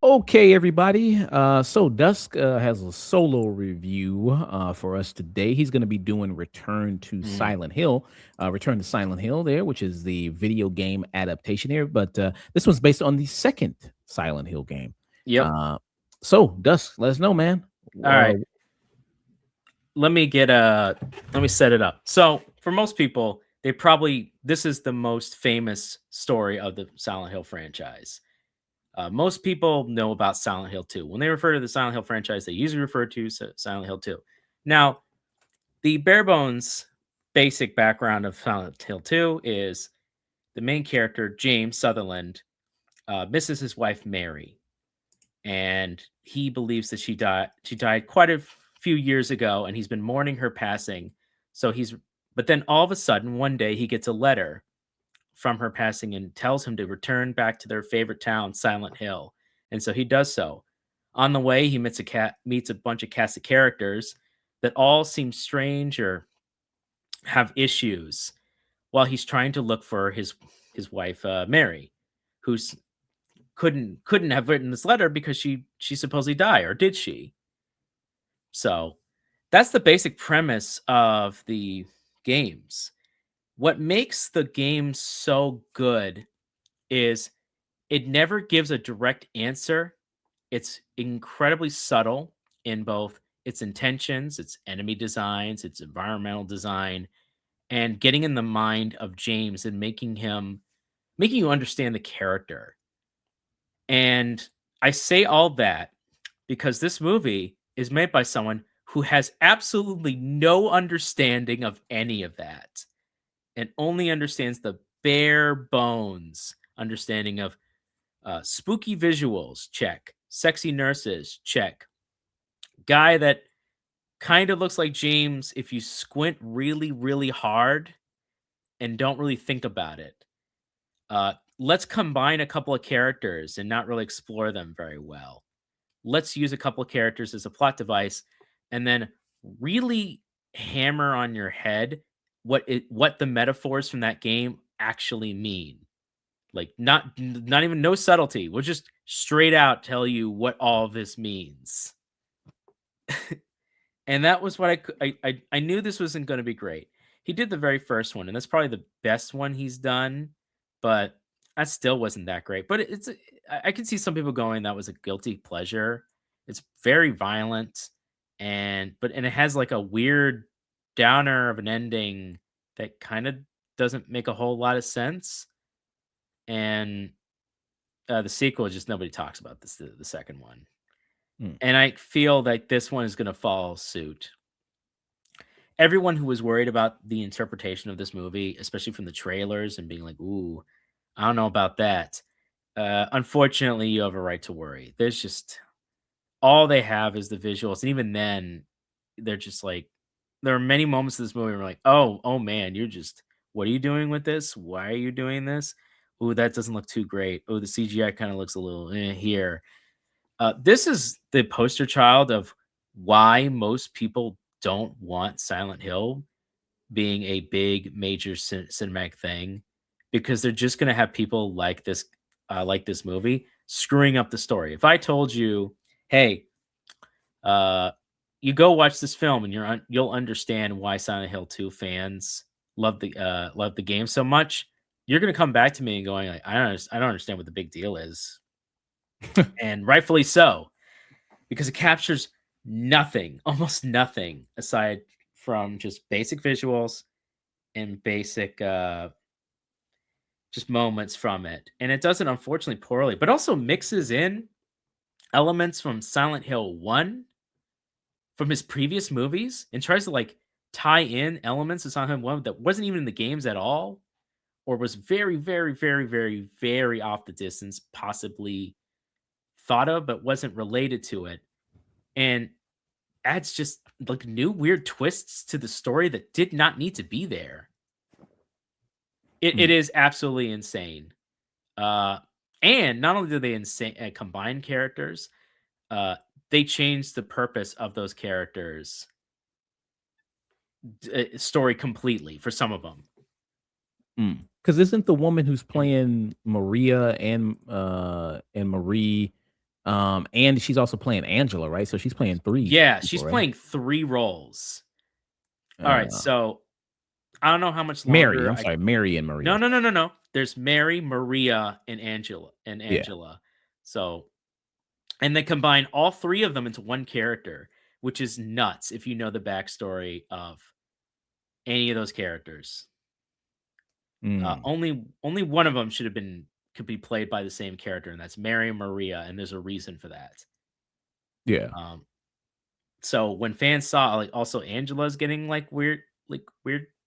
Okay, everybody. So Dusk has a solo review for us today. He's going to be doing Mm. Return to Silent Hill there, which is the video game adaptation here. But this one's based on the second Silent Hill game. Yep. Uh, so Dusk, let us know, man. All right. Let me get let me set it up. So, for most people, this is the most famous story of the Silent Hill franchise. Most people know about Silent Hill 2. When they refer to the Silent Hill franchise, they usually refer to Silent Hill 2. Now, the bare bones basic background of Silent Hill 2 is the main character, James Sutherland, misses his wife, Mary, and he believes that she died. She died quite a few years ago, and he's been mourning her passing. But then all of a sudden, one day, he gets a letter from her passing and tells him to return back to their favorite town, Silent Hill. And so he does so. On the way, he meets a bunch of cast of characters that all seem strange or have issues while he's trying to look for his wife, Mary, who's couldn't have written this letter because she supposedly died, or did she? So that's the basic premise of the games. What makes the game so good is it never gives a direct answer. It's incredibly subtle in both its intentions, its enemy designs, its environmental design, and getting in the mind of James and making you understand the character. And I say all that because this movie is made by someone who has absolutely no understanding of any of that and only understands the bare bones understanding of spooky visuals, check. Sexy nurses, check. Guy that kind of looks like James if you squint really, really hard and don't really think about it. Let's combine a couple of characters and not really explore them very well. Let's use a couple of characters as a plot device and then really hammer on your head what the metaphors from that game actually mean. Like not even no subtlety. We'll just straight out tell you what all of this means. And that was what I knew this wasn't going to be great. He did the very first one, and that's probably the best one he's done, but that still wasn't that great. But I can see some people going that was a guilty pleasure. It's very violent, and it has like a weird downer of an ending that kind of doesn't make a whole lot of sense. And the sequel, just nobody talks about this. The second one, Mm. and I feel like this one is going to follow suit. Everyone who was worried about the interpretation of this movie, especially from the trailers and being like, "Ooh, I don't know about that." Unfortunately, you have a right to worry. There's just all they have is the visuals, and even then, they're just like there are many moments in this movie where we're like, "Oh man, what are you doing with this? Why are you doing this? Ooh, that doesn't look too great. Oh, the CGI kind of looks a little here." This is the poster child of why most people don't want Silent Hill being a big major cinematic thing, because they're just going to have people like this movie screwing up the story. If I told you, hey, uh you go watch this film and you'll understand why Silent Hill 2 fans love the game so much, you're going to come back to me and going like, I don't understand what the big deal is. And rightfully so, because it captures nothing, almost nothing aside from just basic visuals and basic just moments from it. And it does it unfortunately poorly, but also mixes in elements from Silent Hill 1 from his previous movies and tries to like tie in elements of Silent Hill 1 that wasn't even in the games at all, or was very, very, very, very, very off the distance, possibly thought of, but wasn't related to it. And adds just like new weird twists to the story that did not need to be there. It Mm. is absolutely insane. Uh, And not only do they combine characters, uh, they changed the purpose of those characters' story completely for some of them. Because isn't the woman who's playing Maria and Marie, and she's also playing Angela, right? So she's playing 3 Yeah, she's people, right? playing 3 roles. Alright, Uh, so I don't know how much Mary, longer I'm I sorry, Mary and No, Maria. no, no, no, no. There's Mary, Maria, and Yeah. Angela. So and they combine all 3 of them into one character, which is nuts if you know the backstory of any of those characters. Mm, Only one of them should have been could be played by the same character, and that's Mary and Maria, and there's a reason for that. yeah. Um, so when fans saw, like, also Angela's getting, weird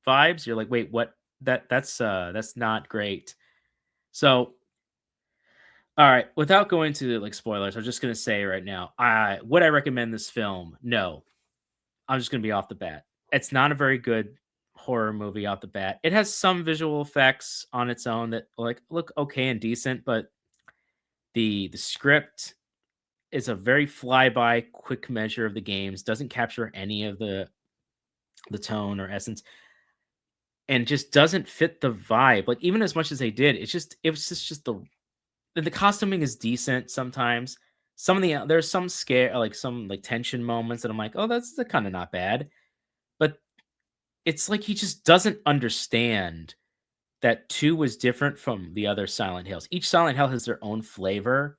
vibes, you're like, "Wait, what? That's not great." So, alright, without going to, like, spoilers, I'm just gonna say right now, would I recommend this film? No. I'm just gonna be off the bat. It's not a very good horror movie off the bat. It has some visual effects on its own that, like, look okay and decent, but the script is a very flyby, quick measure of the games, doesn't capture any of the tone or essence, and just doesn't fit the vibe. Like, even as much as they did, it was just the costuming is decent sometimes. Some of the there's some scare like some like tension moments that I'm like, oh, that's kind of not bad. But it's like he just doesn't understand that 2 was different from the other Silent Hills. Each Silent Hill has their own flavor,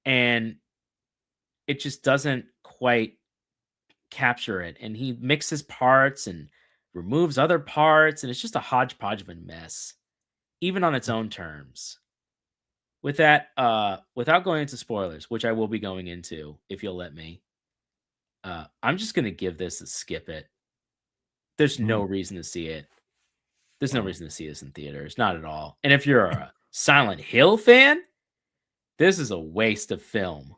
and it just doesn't quite capture it, and he mixes parts and removes other parts, and it's just a hodgepodge of a mess, even on its own terms. With that, without going into spoilers, which I will be going into if you'll let me, I'm just gonna give this a skip it. There's no Mm, reason to see it. There's no wow. reason to see this in theaters, not at all. And if you're a Silent Hill fan, this is a waste of film.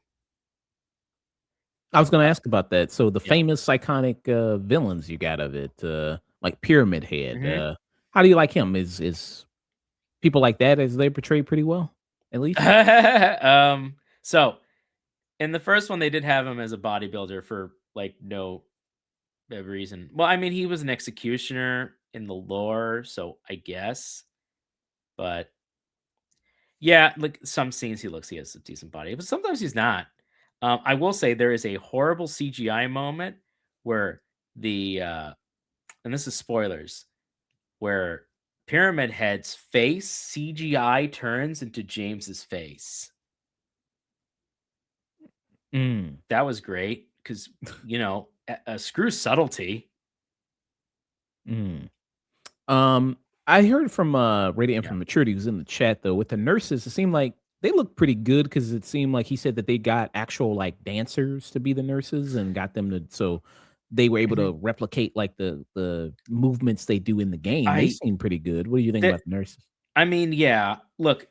I was gonna Uh, ask about that. So the yeah. famous iconic, villains you got of it, like Pyramid Head, Mhm. how do you like him? Is people like that, is they portrayed pretty well, at least? So in the first one, they did have him as a bodybuilder for like no reason. Well, I mean, he was an executioner in the lore, so I guess. But yeah, like some scenes, he has a decent body, but sometimes he's not. I will say there is a horrible CGI moment where and this is spoilers, where Pyramid Head's face CGI turns into James's face. Mm, That was great because screw subtlety. mm. I heard from, Radiant Yeah. from Maturity who's in the chat, though, with the nurses, it seemed like they looked pretty good because it seemed like he said that they got actual, like, dancers to be the nurses and got them to so they were able Mhm. to replicate, like, the movements they do in the game. They I seem pretty good. What do you think that about the nurses? I mean, yeah. Look,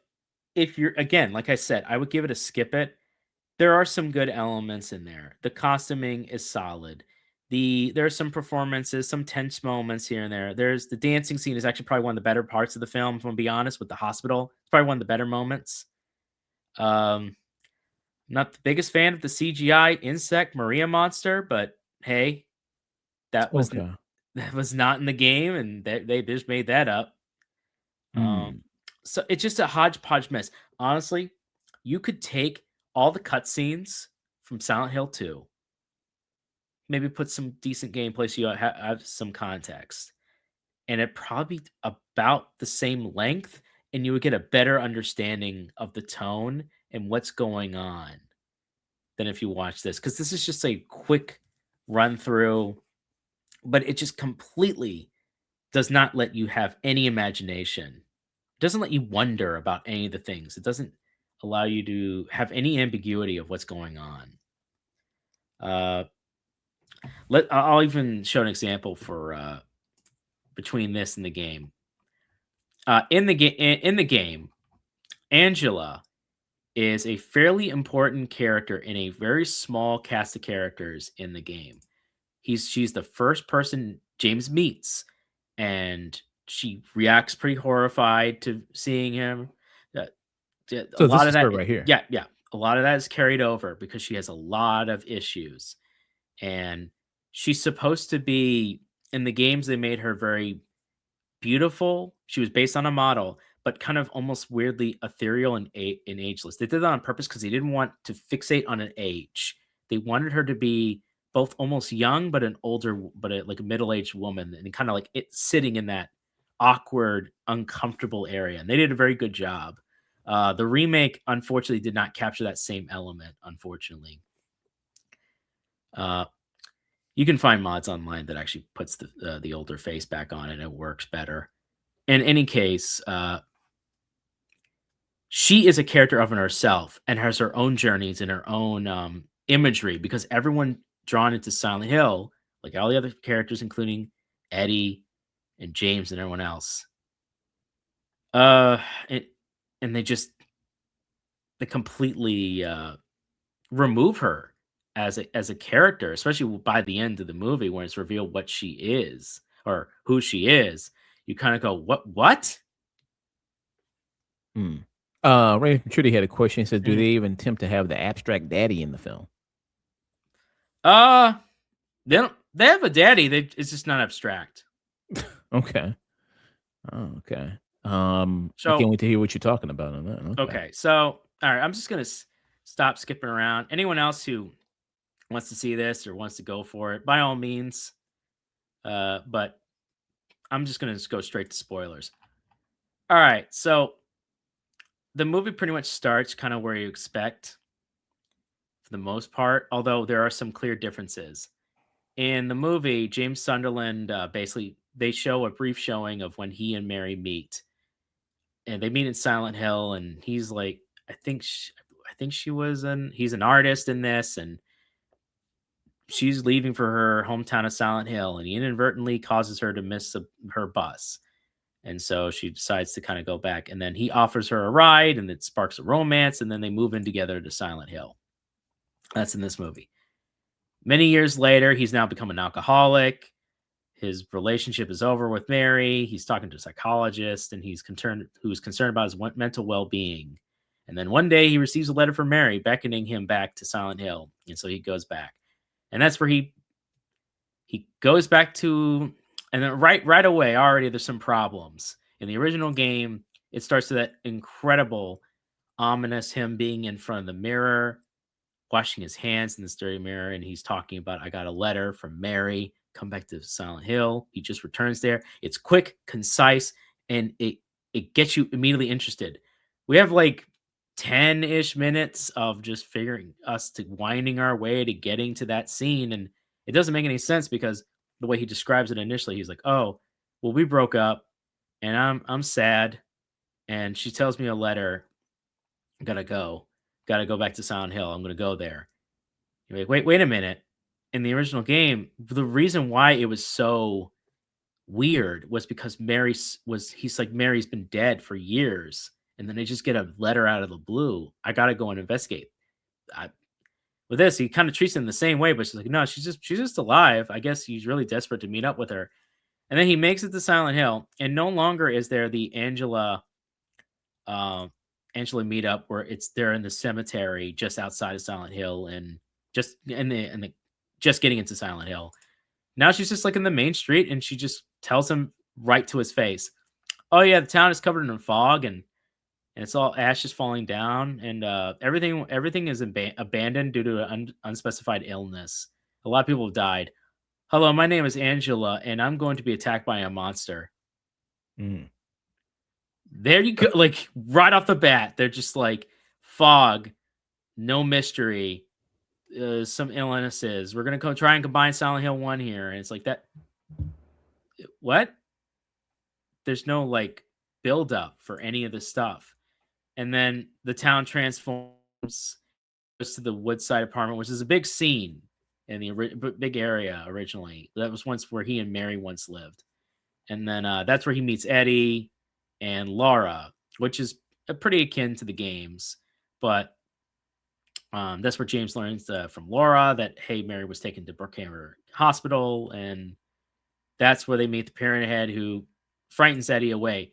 if you're again, like I said, I would give it a skip it. There are some good elements in there. The costuming is solid. There are some performances, some tense moments here and there. There's the dancing scene is actually probably one of the better parts of the film, if I'm gonna be honest, with the hospital. It's probably one of the better moments. Um, Not the biggest fan of the CGI insect Maria monster, but hey, that was n- Okay. that was not in the game, and they just made that up. Um, Mm. so it's just a hodgepodge mess. Honestly, you could take all the cutscenes from Silent Hill 2, maybe put some decent gameplay so you have some context, and it probably about the same length, and you would get a better understanding of the tone and what's going on than if you watch this. Because this is just a quick run through, but it just completely does not let you have any imagination. It doesn't let you wonder about any of the things. It doesn't allow you to have any ambiguity of what's going on. Uh, I'll even show an example for between this and the game. In the game, Angela is a fairly important character in a very small cast of characters in the game. She's the first person James meets, and she reacts pretty horrified to seeing him. Uh, A So lot this of is that, her right here. yeah, yeah, a lot of that is carried over because she has a lot of issues, and she's supposed to be in the games. They made her very beautiful. She was based on a model, but kind of almost weirdly ethereal and ageless. They did that on purpose because they didn't want to fixate on an age. They wanted her to be both almost young, but an older, like a middle-aged woman, and kind of like it sitting in that awkward, uncomfortable area. And they did a very good job. The remake, unfortunately, did not capture that same element. Unfortunately, uh, you can find mods online that actually puts the older face back on, and it works better. In any case, she is a character of in herself and has her own journeys and her own imagery because everyone drawn into Silent Hill, like all the other characters, including Eddie and James and everyone else, uh, and, and they completely remove her as a character, especially by the end of the movie when it's revealed what she is or who she is. You kind of go, what? What? Hmm. Ray from Trudy had a question. He says, "Do they Mhm. even attempt to have the abstract daddy in the film?" Uh, they don't. They have a daddy. It's just not abstract. Okay. Oh, okay. I can't So wait to hear what you're talking about on that. Okay. okay, so all right, I'm just gonna stop skipping around. Anyone else who wants to see this or wants to go for it, by all means. But I'm just gonna go straight to spoilers. All right, so the movie pretty much starts kind of where you expect for the most part, although there are some clear differences. In the movie, James Sunderland basically they show a brief showing of when he and Mary meet, and they meet in Silent Hill, and he's like, I think she was an he's an artist in this, and she's leaving for her hometown of Silent Hill, and he inadvertently causes her to miss her bus. And so she decides to kind of go back. And then he offers her a ride, and it sparks a romance. And then they move in together to Silent Hill. That's in this movie. Many years later, he's now become an alcoholic. His relationship is over with Mary. He's talking to a psychologist, and who's concerned about his mental well-being. And then one day, he receives a letter from Mary beckoning him back to Silent Hill, and so he goes back. And that's where he goes back to, and then right away already there's some problems. In the original game, it starts with that incredible ominous him being in front of the mirror, washing his hands in this dirty mirror, and he's talking about, I got a letter from Mary, come back to Silent Hill. He just returns there. It's quick, concise, and it gets you immediately interested. We have like 10-ish minutes of just figuring us to winding our way to getting to that scene, and it doesn't make any sense because the way he describes it initially, he's like, "Oh, well, we broke up, and I'm sad, and she tells me a letter. Gotta go, gotta go back to Silent Hill. I'm gonna go there." You're like, wait a minute. In the original game, the reason why it was so weird was because he's like, Mary's been dead for years. And then they just get a letter out of the blue. I got to go and investigate. I, with this, he kind of treats it in the same way, but she's like, no, she's just alive. I guess he's really desperate to meet up with her. And then he makes it to Silent Hill, and no longer is there the um, Angela meetup where it's there in the cemetery just outside of Silent Hill, and just getting into Silent Hill. Now she's just like in the main street, and she just tells him right to his face, "Oh yeah, the town is covered in fog, and it's all ashes falling down, and everything is abandoned due to an unspecified illness. A lot of people have died. Hello, my name is Angela, and I'm going to be attacked by a monster." Mm. There you go. Like right off the bat, they're just like fog, no mystery, some illnesses. We're gonna go try and combine Silent Hill 1 here, and it's like that. What? There's no like build up for any of this stuff, and then the town transforms, goes to the Woodside apartment, which is a big scene in the big area originally. That was once where he and Mary once lived, and then that's where he meets Eddie and Laura, which is pretty akin to the games, but that's where James learns from Laura that, hey, Mary was taken to Brookhaven Hospital, and that's where they meet the Pyramid Head who frightens Eddie away.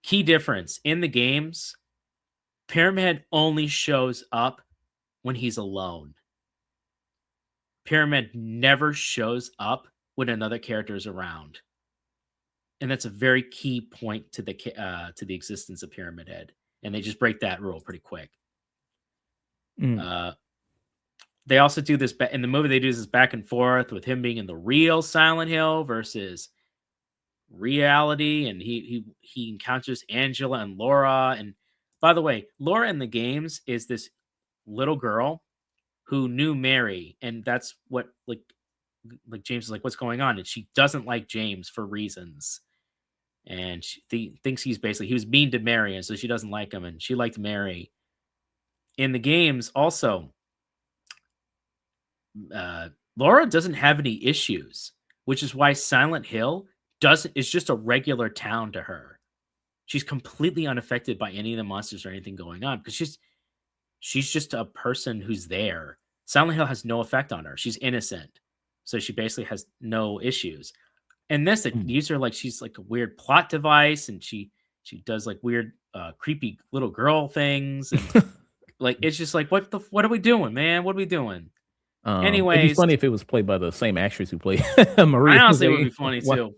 Key difference in the games, Pyramid Head only shows up when he's alone. Pyramid never shows up when another character is around, and that's a very key point to the existence of Pyramid Head. And they just break that rule pretty quick. Mm. Uh, they also do this in the movie. They do this back and forth with him being in the real Silent Hill versus reality, and he encounters Angela and Laura. And by the way, Laura in the games is this little girl who knew Mary, and that's what like James is like, what's going on? And she doesn't like James for reasons, and she thinks he was mean to Mary, and so she doesn't like him, and she liked Mary. In the games, also, Laura doesn't have any issues, which is why Silent Hill doesn't is just a regular town to her. She's completely unaffected by any of the monsters or anything going on because she's just a person who's there. Silent Hill has no effect on her. She's innocent. So she basically has no issues. And this, they Mm. use her like she's like a weird plot device, and she does like weird creepy little girl things, and like it's just like what are we doing, man? What are we doing? It'd be Anyways, funny if it was played by the same actress who played I Maria in the honestly would be game. funny too.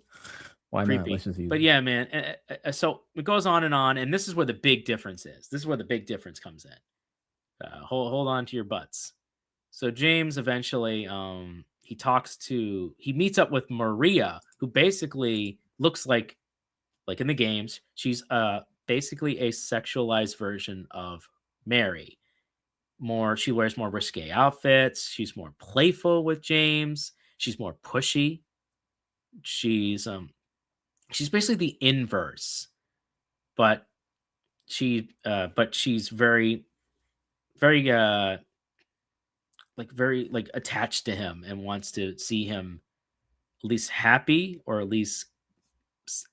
Why not? Let's Creepy. just use But her. yeah, man. So it goes on, and this is where the big difference is. This is where the big difference comes in. Hold on to your butts. So James eventually he meets up with Maria, who basically looks like in the games, she's basically a sexualized version of Mary. She wears more risque outfits, she's more playful with James, she's more pushy. She's basically the inverse, but she's very very like attached to him and wants to see him at least happy, or at least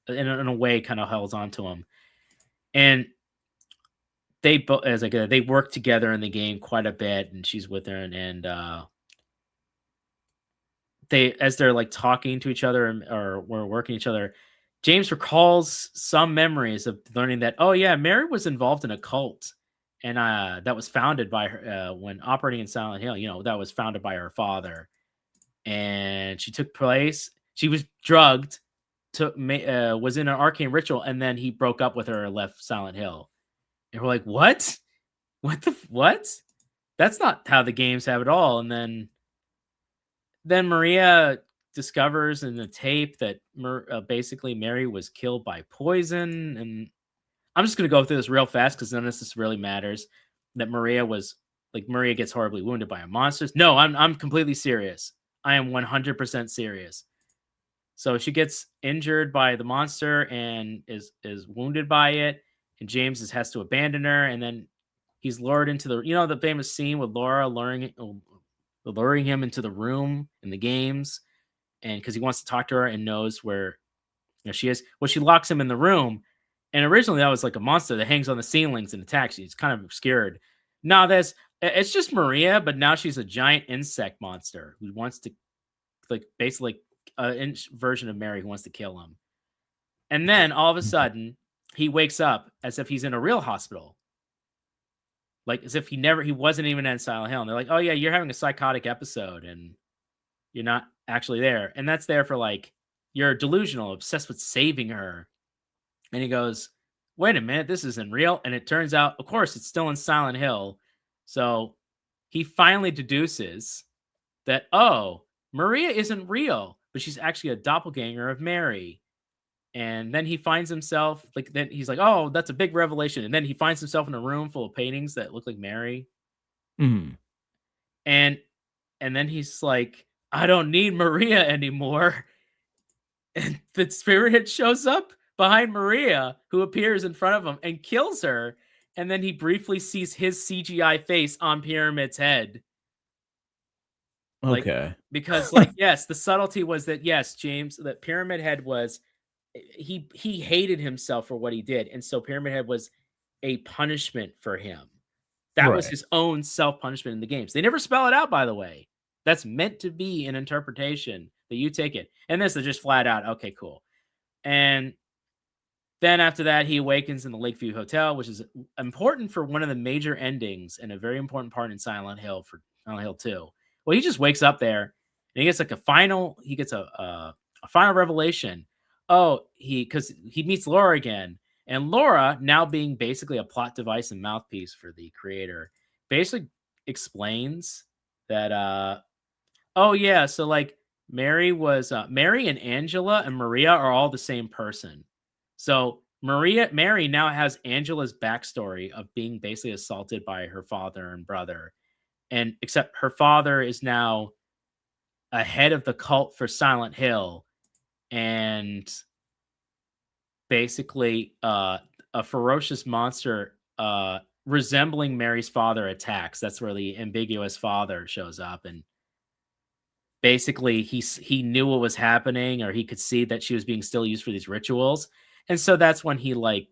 in a way kind of holds on to him. And they both as like they work together in the game quite a bit, and she's with her, and they as they're like talking to each other, or we're working each other, James recalls some memories of learning that, oh yeah, Mary was involved in a cult, and that was founded by her when operating in Silent Hill. That was founded by her father, and she was drugged, was in an arcane ritual, and then he broke up with her and left Silent Hill. And we're like, what? What? That's not how the games have it all. And then Maria discovers in the tape that basically Mary was killed by poison. And I'm just going to go through this real fast because none of this really matters. That Maria gets horribly wounded by a monster. No, I'm completely serious. I am 100% serious. So she gets injured by the monster and is wounded by it, and James has to abandon her, and then he's lured into the famous scene with Laura luring him into the room in the games, and because he wants to talk to her and knows where she is. Well, she locks him in the room, and originally that was like a monster that hangs on the ceilings and attacks you. It's kind of obscured. Now it's just Maria, but now she's a giant insect monster who wants to basically version of Mary who wants to kill him. And then all of a sudden, he wakes up as if he's in a real hospital. Like as if he wasn't even in Silent Hill. And they're like, oh yeah, you're having a psychotic episode and you're not actually there. And that's there for like, you're delusional, obsessed with saving her. And he goes, wait a minute, this isn't real. And it turns out, of course, it's still in Silent Hill. So he finally deduces that, oh, Maria isn't real, but she's actually a doppelganger of Mary. And then he finds himself then he's like, oh, that's a big revelation. And then he finds himself in a room full of paintings that look like Mary. Mhm. And then he's like, I don't need Maria anymore. And the spirit head shows up behind Maria, who appears in front of him and kills her. And then he briefly sees his CGI face on Pyramid's head. Like, Okay. because like, yes, the subtlety was that, yes, James, that Pyramid Head was he hated himself for what he did, and so Pyramid Head was a punishment for him. That was Right. his own self-punishment in the games. They never spell it out, by the way. That's meant to be an interpretation that you take it. And this is just flat out, okay, cool. And Then after that, he awakens in the Lakeview Hotel, which is important for one of the major endings and a very important part in Silent Hill for Silent Hill 2. Well, he just wakes up there and he gets like a final revelation. Oh, because he meets Laura again. And Laura, now being basically a plot device and mouthpiece for the creator, basically explains that oh yeah, so like Mary and Angela and Maria are all the same person. So Mary now has Angela's backstory of being basically assaulted by her father and brother. And except her father is now a head of the cult for Silent Hill and basically a ferocious monster resembling Mary's father attacks. That's where the ambiguous father shows up and basically he knew what was happening or he could see that she was being still used for these rituals. And so that's when he like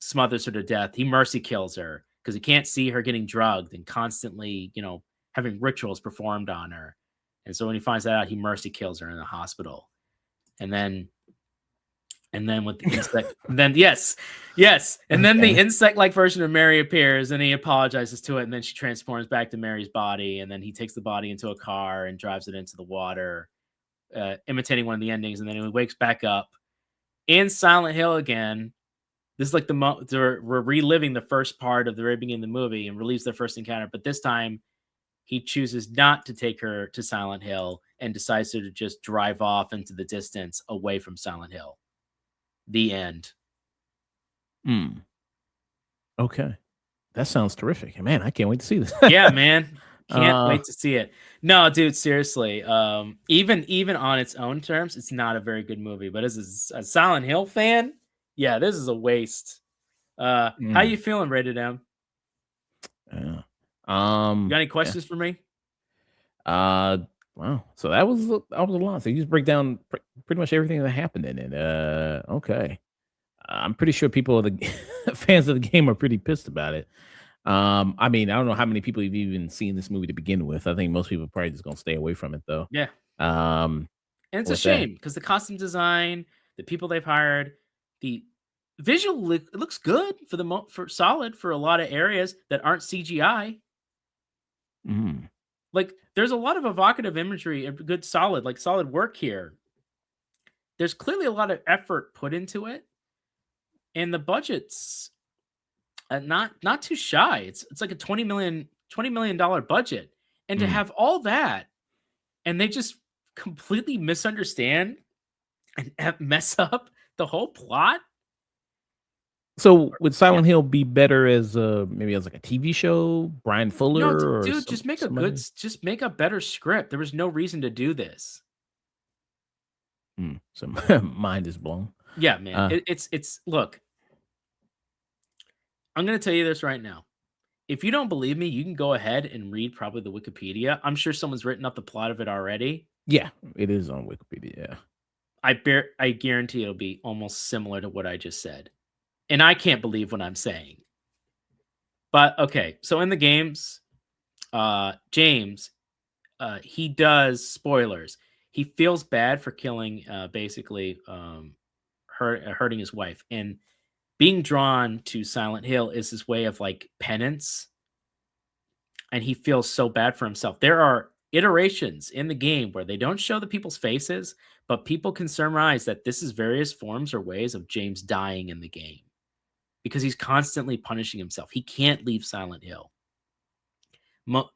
smothers her to death. He mercy kills her because he can't see her getting drugged and constantly, having rituals performed on her. And so when he finds that out, he mercy kills her in the hospital. And then with the insect, and then yes, and then the Okay. insect-like version of Mary appears, and he apologizes to it, and then she transforms back to Mary's body, and then he takes the body into a car and drives it into the water, imitating one of the endings, and then he wakes back up in Silent Hill again. This is like we're reliving the first part of the very beginning of the movie and relieves their first encounter, but this time he chooses not to take her to Silent Hill and decides to just drive off into the distance away from Silent Hill. The end. Mm, okay. That sounds terrific. Man, I can't wait to see this. Yeah, man. Can't uh, wait to see it. No, dude, seriously. Even on its own terms, it's not a very good movie. But as a Silent Hill fan, yeah, this is a waste. How mm, you feeling, Rated M? yeah. You got any Yeah. questions for me? Uh, wow. So that was a lot. So you just break down pretty much everything that happened in it. Okay. I'm pretty sure people the fans of the game are pretty pissed about it. I mean, I don't know how many people have even seen this movie to begin with. I think most people are probably just gonna stay away from it though. Yeah, Um, and it's a with that, shame because the costume design, the people they've hired, the visual it looks good for for solid for a lot of areas that aren't CGI. mm. Like, there's a lot of evocative imagery and good solid work here. There's clearly a lot of effort put into it, and the budget's not too shy. It's like a $20 million budget, and to Mm. have all that, and they just completely misunderstand and mess up the whole plot. So would Yeah, Silent Hill be better as maybe as like a TV show, Brian no, Fuller or dude, somebody? just make a better script. There was no reason to do this. So mind is blown. Yeah, man. Uh, It's look. I'm gonna tell you this right now. If you don't believe me, you can go ahead and read probably the Wikipedia. I'm sure someone's written up the plot of it already. yeah, it is on Wikipedia. Yeah. I guarantee it'll be almost similar to what I just said. And I can't believe what I'm saying. But okay, so in the games, James, he does spoilers. He feels bad for killing basically hurting his wife. And being drawn to Silent Hill is his way of like penance, and he feels so bad for himself. There are iterations in the game where they don't show the people's faces, but people can surmise that this is various forms or ways of James dying in the game because he's constantly punishing himself. He can't leave Silent Hill Mo-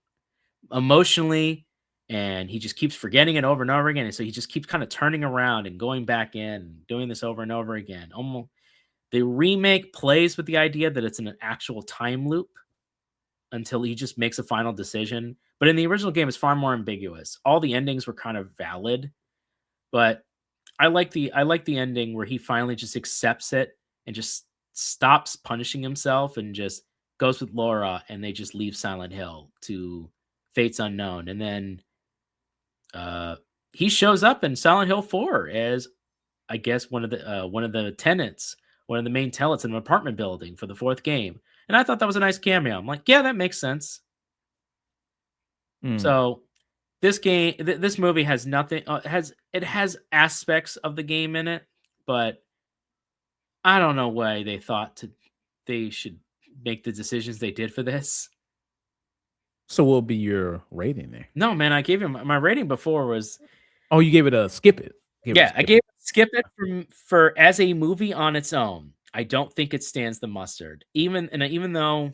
emotionally, and he just keeps forgetting it over and over again. And so he just keeps kind of turning around and going back in, doing this over and over again. Almost the remake plays with the idea that it's an actual time loop until he just makes a final decision. But in the original game, it's far more ambiguous. All the endings were kind of valid, but I like the ending where he finally just accepts it and just stops punishing himself and just goes with Laura and they just leave Silent Hill to fates unknown. And then uh he shows up in Silent Hill 4 as I guess one of the tenants, one of the main tenants in an apartment building for the fourth game. And I thought that was a nice cameo. I'm like, yeah, that makes sense. Mm. So this movie has nothing. Has aspects of the game in it, but I don't know why they should make the decisions they did for this. So what will be your rating there? No, man, I gave him my rating before was Oh, you gave it a skip it. Gave it a yeah, I skip gave it. it skip it for as a movie on its own. I don't think it stands the mustard. Even though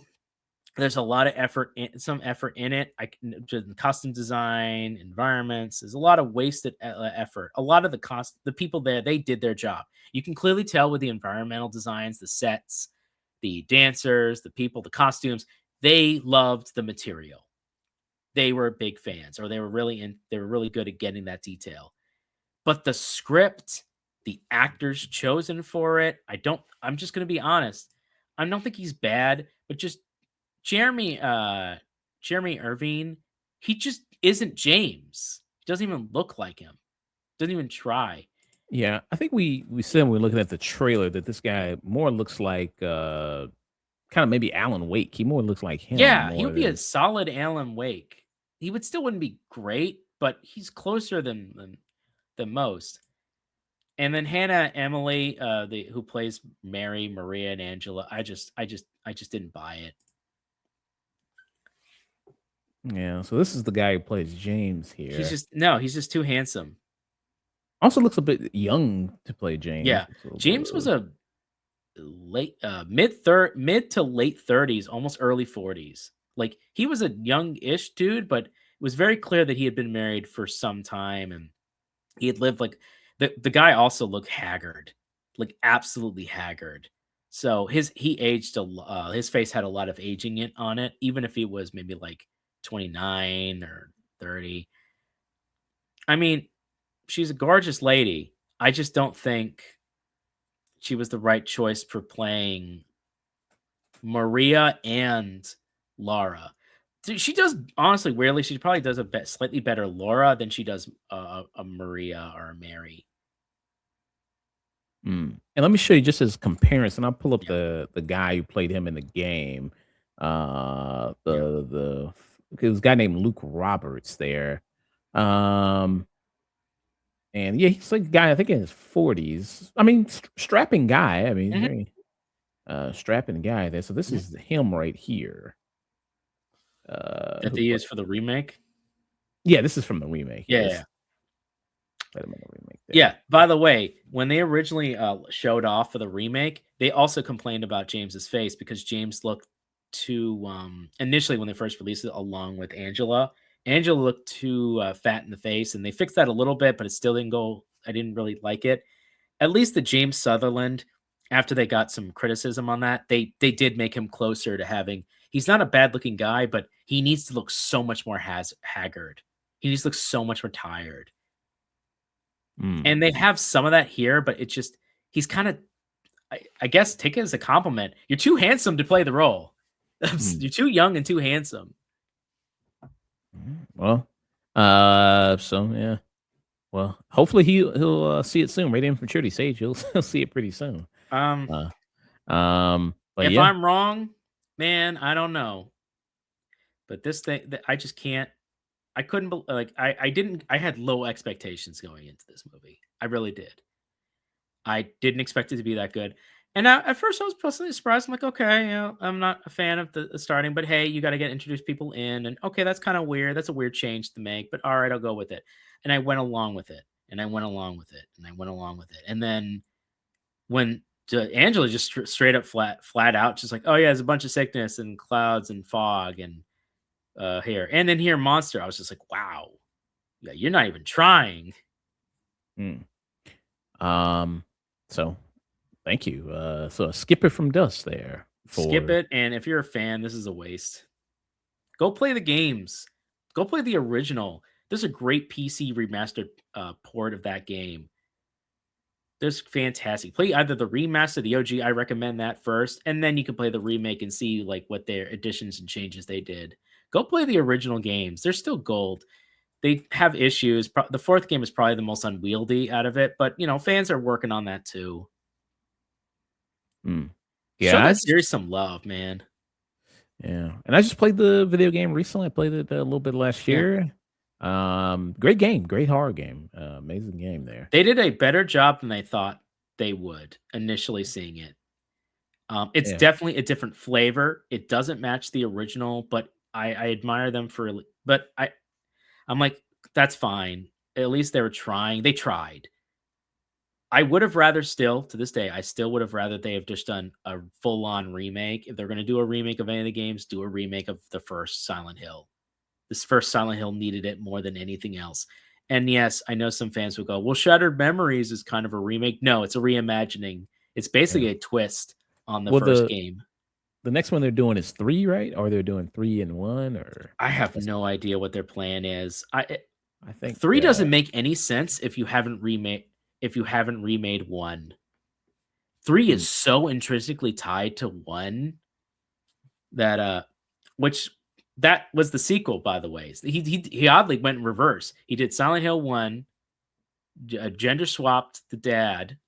there's a lot of some effort in it. I can just custom design, environments. There's a lot of wasted effort. A lot of the people there, they did their job. You can clearly tell with the environmental designs, the sets, the dancers, the people, the costumes. They loved the material. They were big fans, or they were really good at getting that detail. But the script, the actors chosen for it, I'm just gonna be honest. I don't think he's bad, but just Jeremy Jeremy Irvine, he just isn't James. He doesn't even look like him. Doesn't even try. Yeah, I think we said when we were looking at the trailer that this guy more looks like kind of maybe Alan Wake. He more looks like him Yeah, he more would be a than solid Alan Wake. He would still wouldn't be great, but he's closer than most. And then Hannah Emily, who plays Mary, Maria, and Angela, I just didn't buy it. yeah. So this is the guy who plays James He's here. just no, he's just too handsome. Also looks a bit young to play James. Yeah, Looks a little bit James was a mid to late 30s, almost early 40s. Like he was a young-ish dude, but it was very clear that he had been married for some time and he had lived like the guy also looked haggard, like absolutely haggard. So he aged his face had a lot of aging it on it, even if he was maybe like 29 or 30. I mean, she's a gorgeous lady. I just don't think she was the right choice for playing Maria and Laura. She does honestly weirdly. She probably does slightly better Laura than she does a Maria or a Mary. Mm. And let me show you just as comparison. I'll pull up Yeah, the guy who played him in the game. yeah. It was a guy named Luke Roberts there. Um, and yeah, he's like a guy I think in his 40s. I mean, strapping guy. I mean, he's Mhm, very strapping guy there. So this mhm. is him right here. That Who they played? used for the remake. Yeah, this is from the remake. Yeah, Yeah, yeah, this yeah. played him in the remake Yeah, there. by the way, when they originally, showed off for the remake, they also complained about James's face because James looked too, initially when they first released it along with Angela, Angela looked too, fat in the face, and they fixed that a little bit, but it still didn't go I didn't really like it. At least the James Sutherland, after they got some criticism on that, they did make him closer to having he's not a bad-looking guy, but he needs to look so much more has haggard. He needs to look so much more tired. Mm, And they have some of that here, but it just he's kinda I guess take it as a compliment. You're too handsome to play the role. mm, You're too young and too handsome. well, so yeah. Well, hopefully he'll see it soon. Radiant Maturity Sage, he'll see it pretty soon. Um, Uh, but if yeah, I'm wrong, man, I don't know. But this thing I just can't I couldn't like I didn't I had low expectations going into this movie. I really did. I didn't expect it to be that good. And at first, I was pleasantly surprised. I'm like, okay, you know, I'm not a fan of the starting, but hey, you got to get introduced people in, and okay, that's kind of weird. That's a weird change to make, but all right, I'll go with it. And I went along with it, and I went along with it, and I went along with it. And then when Angela just straight up flat out, just like, oh yeah, there's a bunch of sickness and clouds and fog and here, and then here monster. I was just like, wow, yeah, you're not even trying. mm. um, so thank you. So a skipper from Dust there Skip for it, and if you're a fan, this is a waste. Go play the games. Go play the original. There's a great PC remastered port of that game. There's fantastic. Play either the remaster, the OG. I recommend that first, and then you can play the remake and see like what their additions and changes they did. Go play the original games. They're still gold. They have issues. The fourth game is probably the most unwieldy out of it, but you know fans are working on that too. mm. Show Yeah, that series some love, man. and I just played the video game recently. I played it a little bit last Yeah. year. Great game, great horror game. Amazing game there. They did a better job than they thought. they would initially seeing it. It's Yeah. definitely a different flavor. It doesn't match the original, but I admire them for. But I'm like, that's fine. At least they were trying. They tried. I would have rather still, to this day, I still would have rather they have just done a full on remake. If they're going to do a remake of any of the games, do a remake of the first Silent Hill. This first Silent Hill needed it more than anything else. And yes, I know some fans would go, well, Shattered Memories is kind of a remake. No, it's a reimagining. It's Yeah. basically a twist on the Well, first game. the next one they're doing is 3, right? Or they're doing 3 and 1 or I have that's no idea what their plan is. I think, 3 doesn't make any sense if you haven't remade 1. 3 mm, is so intrinsically tied to 1 that which that was the sequel, by the way. He oddly went in reverse. He did Silent Hill 1, gender swapped the dad,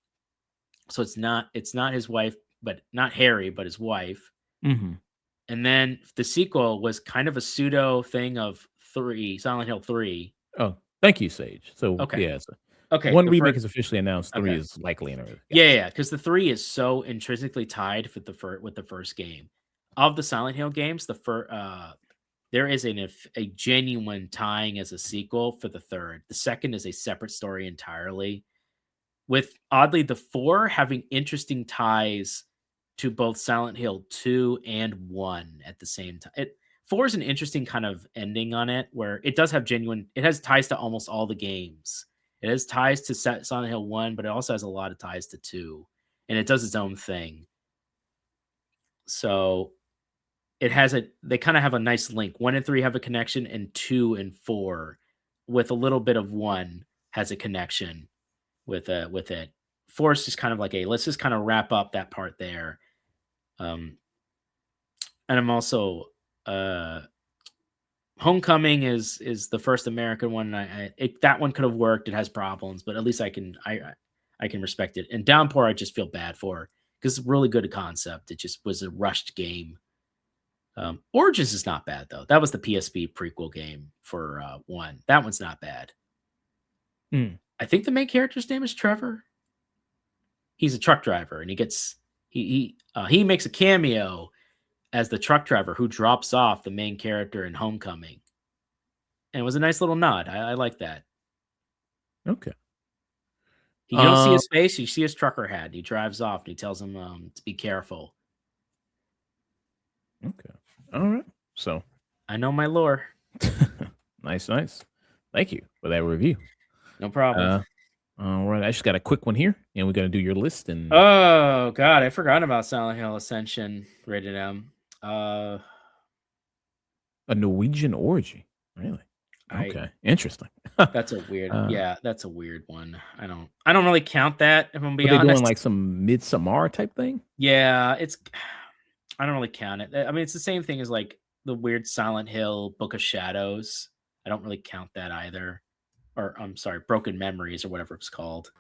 so it's not his wife, but not Harry, but his wife. mhm. And then the sequel was kind of a pseudo thing of 3, Silent Hill 3. Oh, thank you, Sage. So, Okay. yeah, so Okay, 1 the remake first is officially announced, 3 okay. is likely in early. Yeah, Gotcha. yeah, because the 3 is so intrinsically tied with the first game. Of the Silent Hill games, there is a genuine tying as a sequel for the 3rd. The 2nd is a separate story entirely, with oddly the 4 having interesting ties to both Silent Hill 2 and 1 at the same time. 4 is an interesting kind of ending on it where it has ties to almost all the games. It has ties to Silent Hill 1, but it also has a lot of ties to 2, and it does its own thing. So they kind of have a nice link. 1 and 3 have a connection, and 2 and 4, with a little bit of 1, has a connection with it. 4 is just kind of like a let's just kind of wrap up that part there. Um, and I'm also uh Homecoming is the first American one. That one could have worked. It has problems, but at least I can respect it. And Downpour, I just feel bad for because it's a really good concept. It just was a rushed game. Origins is not bad though. That was the PSP prequel game for 1. That one's not bad. Mm, I think the main character's name is Trevor. He's a truck driver, and he makes a cameo as the truck driver who drops off the main character in Homecoming. And it was a nice little nod. I like that. okay. You don't see Um, his face, you see his trucker hat, and he drives off, and he tells him, to be careful. okay. Alright. So, I know my lore. nice, nice. Thank you for that review. No problem. Uh, alright, I just got a quick one here, and we're gonna do your list and Oh, god, I forgot about Silent Hill Ascension rated M. Uh, a Norwegian orgy. Really? I Okay, interesting. That's a weird Uh, yeah, that's a weird one. I don't really count that, if I'm were being they doing, honest. like, some Midsommar type thing? Yeah, I don't really count it. I mean, it's the same thing as, like, the weird Silent Hill Book of Shadows. I don't really count that either. Or, I'm sorry, Broken Memories or whatever it's called.